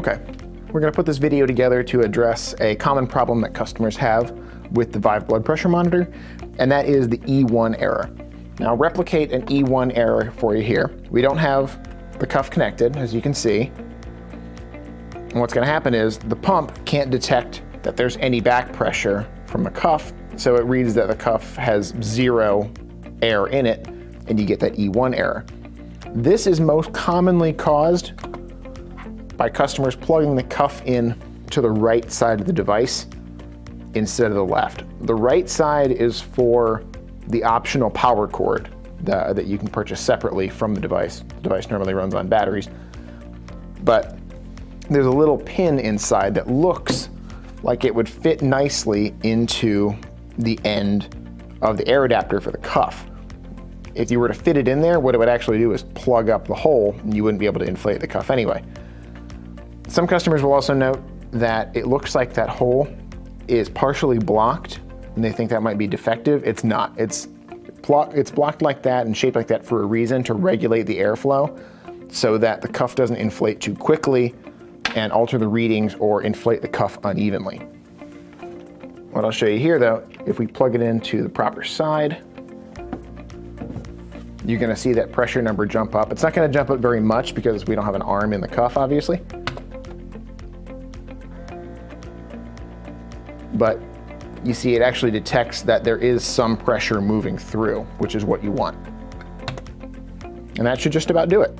Okay, we're gonna put this video together to address a common problem that customers have with the Vive blood pressure monitor, and that is the E1 error. Now I'll replicate an E1 error for you here. We don't have the cuff connected, as you can see. And what's gonna happen is the pump can't detect that there's any back pressure from the cuff, so it reads that the cuff has 0 air in it, and you get that E1 error. This is most commonly caused by customers plugging the cuff in to the right side of the device instead of the left. The right side is for the optional power cord that you can purchase separately from the device. The device normally runs on batteries, but there's a little pin inside that looks like it would fit nicely into the end of the air adapter for the cuff. If you were to fit it in there, what it would actually do is plug up the hole, and you wouldn't be able to inflate the cuff anyway. Some customers will also note that it looks like that hole is partially blocked, and they think that might be defective. It's not. It's blocked like that and shaped like that for a reason, to regulate the airflow so that the cuff doesn't inflate too quickly and alter the readings or inflate the cuff unevenly. What I'll show you here though, if we plug it into the proper side, you're gonna see that pressure number jump up. It's not gonna jump up very much because we don't have an arm in the cuff, obviously. But you see it actually detects that there is some pressure moving through, which is what you want. And that should just about do it.